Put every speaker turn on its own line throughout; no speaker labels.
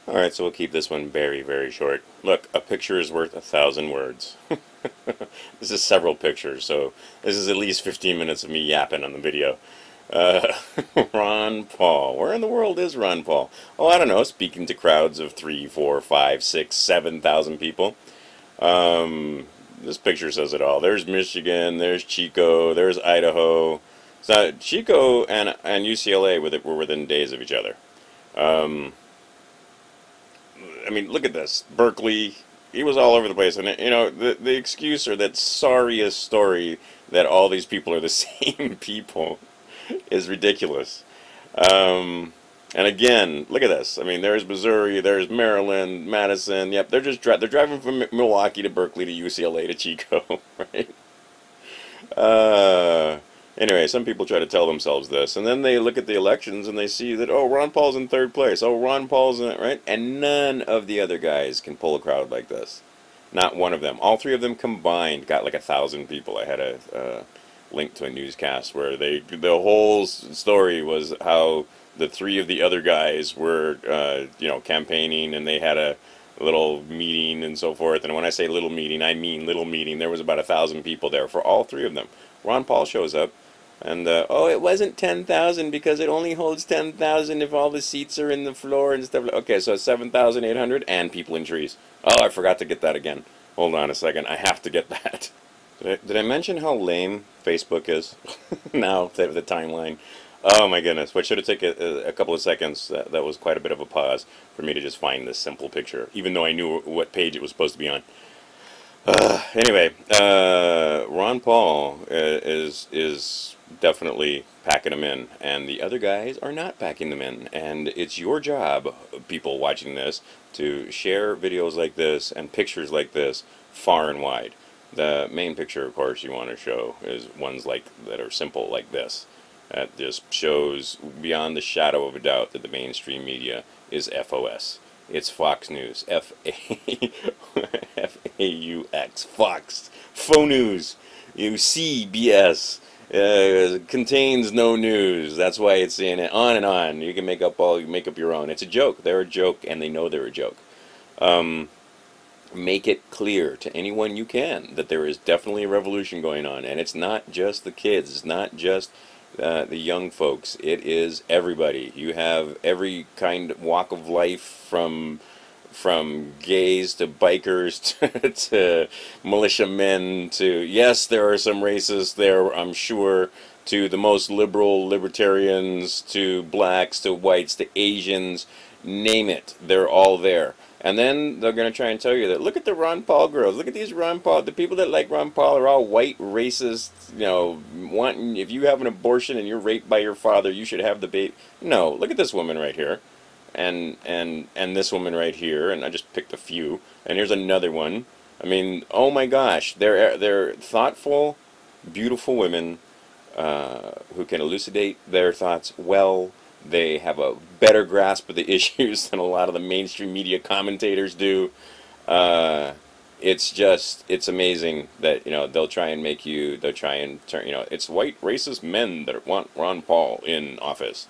Alright, so we'll keep this one very, very short. Look, a picture is worth 1,000 words. This is several pictures, so this is at least 15 minutes of me yapping on the video. Uh, Ron Paul. Where in the world is Ron Paul? Oh, I don't know, speaking to crowds of 3, 4, 5, 6, 7,000 people. This picture says it all. There's Michigan, there's Chico, there's Idaho. So Chico and UCLA were within days of each other. Um, I mean, look at this. Berkeley, he was all over the place. And, you know, the excuse or that sorriest story that all these people are the same people is ridiculous. Um, and again, look at this. I mean, there's Missouri, there's Maryland, Madison. Yep, they're driving from Milwaukee to Berkeley to UCLA to Chico, right? Uh, anyway, some people try to tell themselves this, and then they look at the elections and they see that, oh, Ron Paul's in third place. Oh, Ron Paul's in it, right? And none of the other guys can pull a crowd like this. Not one of them. All three of them combined got like 1,000 people. I had a link to a newscast where the whole story was how the three of the other guys were, campaigning, and they had a little meeting and so forth. And when I say little meeting, I mean little meeting. There was about 1,000 people there for all three of them. Ron Paul shows up, and oh, it wasn't 10,000 because it only holds 10,000 if all the seats are in the floor and stuff. Okay, so 7,800 and people in trees. Oh, I forgot to get that again. Hold on a second. I have to get that. Did I mention how lame Facebook is? Now, the timeline. Oh my goodness. What should have taken a couple of seconds. That was quite a bit of a pause for me to just find this simple picture, even though I knew what page it was supposed to be on. Anyway, Ron Paul is definitely packing them in, and the other guys are not packing them in. And it's your job, people watching this, to share videos like this and pictures like this far and wide. The main picture, of course, you want to show is ones like that are simple like this. That just shows beyond the shadow of a doubt that the mainstream media is FOS. It's Fox News. F-A-U-X. Fox. Faux news. You see BS. Contains no news. That's why it's in it. On and on. You can make up your own. It's a joke. They're a joke, and they know they're a joke. Make it clear to anyone you can that there is definitely a revolution going on, and it's not just the kids. It's not just the young folks. It is everybody. You have every kind of walk of life, from gays to bikers to militiamen to, yes, there are some racists there, I'm sure, to the most liberal libertarians, to blacks, to whites, to Asians, name it. They're all there. And then they're going to try and tell you that, look at the Ron Paul girls. Look at these Ron Paul. The people that like Ron Paul are all white, racist, wanting, if you have an abortion and you're raped by your father, you should have the baby. No, look at this woman right here. And this woman right here. And I just picked a few. And here's another one. I mean, oh my gosh. They're thoughtful, beautiful women who can elucidate their thoughts well. They have a better grasp of the issues than a lot of the mainstream media commentators do. It's amazing that, they'll try and turn, it's white racist men that want Ron Paul in office,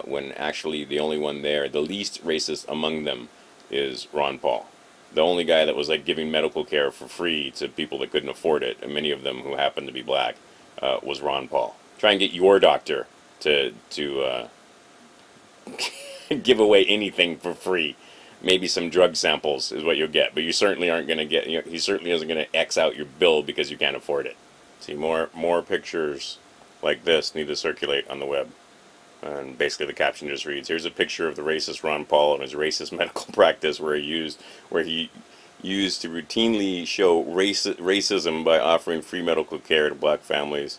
when actually the only one there, the least racist among them, is Ron Paul. The only guy that was like giving medical care for free to people that couldn't afford it, and many of them who happened to be black, was Ron Paul. Try and get your doctor to give away anything for free. Maybe some drug samples is what you'll get, but you certainly aren't going to get. He certainly isn't going to X out your bill because you can't afford it. See, more pictures like this need to circulate on the web, and basically the caption just reads: "Here's a picture of the racist Ron Paul and his racist medical practice, where he used to routinely show racism by offering free medical care to black families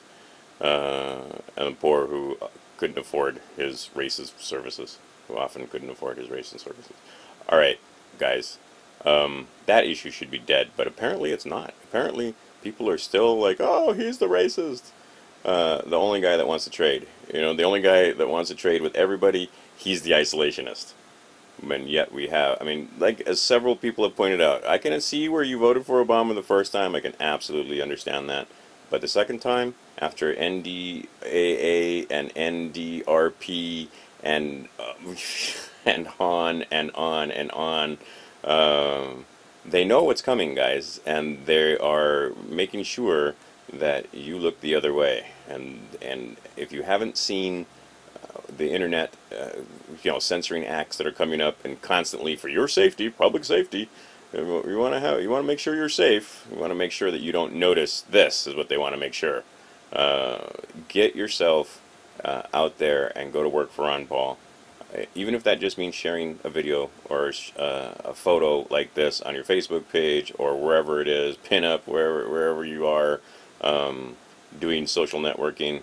and the poor who couldn't afford his racist services, who often couldn't afford his racist services." Alright, guys, that issue should be dead, but apparently it's not. Apparently people are still like, oh, he's the racist. The only guy that wants to trade. The only guy that wants to trade with everybody, he's the isolationist. And yet we have, I mean, like as several people have pointed out, I can see where you voted for Obama the first time. I can absolutely understand that. But the second time, after NDAA and NDRP and and on and on and on. They know what's coming, guys, and they are making sure that you look the other way. And if you haven't seen the internet, censoring acts that are coming up and constantly for your safety, public safety, you want to make sure you're safe. You want to make sure that you don't notice this is what they want to make sure. Get yourself out there and go to work for Ron Paul. Even if that just means sharing a video or a photo like this on your Facebook page or wherever it is, pin up wherever you are doing social networking,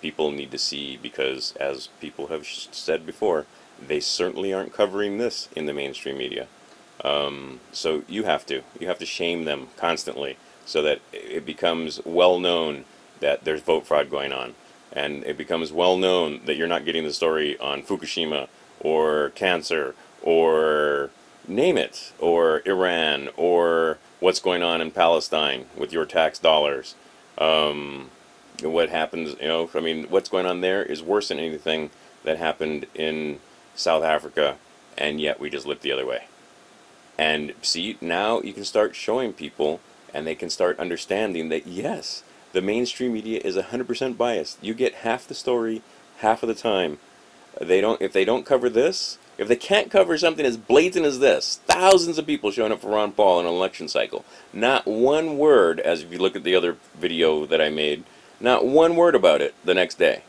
people need to see, because as people have said before, they certainly aren't covering this in the mainstream media. So you have to shame them constantly so that it becomes well known that there's vote fraud going on. And it becomes well known that you're not getting the story on Fukushima or cancer or name it, or Iran, or what's going on in Palestine with your tax dollars. What happens, what's going on there is worse than anything that happened in South Africa, and yet we just look the other way. And see, now you can start showing people, and they can start understanding that, yes, the mainstream media is 100% biased. You get half the story, half of the time. If they don't cover this, if they can't cover something as blatant as this, thousands of people showing up for Ron Paul in an election cycle, not one word, as if you look at the other video that I made, not one word about it the next day.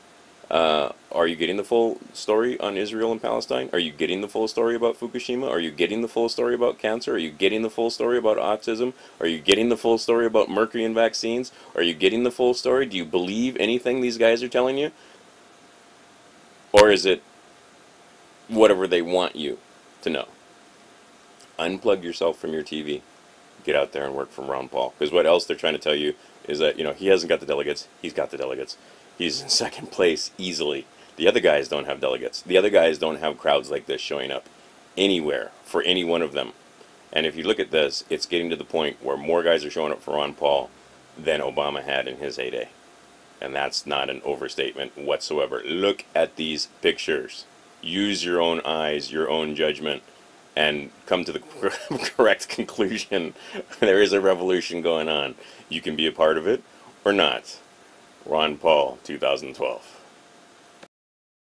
Are you getting the full story on Israel and Palestine? Are you getting the full story about Fukushima? Are you getting the full story about cancer? Are you getting the full story about autism? Are you getting the full story about mercury in vaccines? Are you getting the full story? Do you believe anything these guys are telling you? Or is it whatever they want you to know? Unplug yourself from your TV. Get out there and work for Ron Paul. Because what else they're trying to tell you is that, he hasn't got the delegates. He's got the delegates. He's in second place easily. The other guys don't have delegates. The other guys don't have crowds like this showing up anywhere for any one of them. And if you look at this, it's getting to the point where more guys are showing up for Ron Paul than Obama had in his heyday. And that's not an overstatement whatsoever. Look at these pictures. Use your own eyes, your own judgment, and come to the correct conclusion. There is a revolution going on. You can be a part of it or not. Ron Paul, 2012.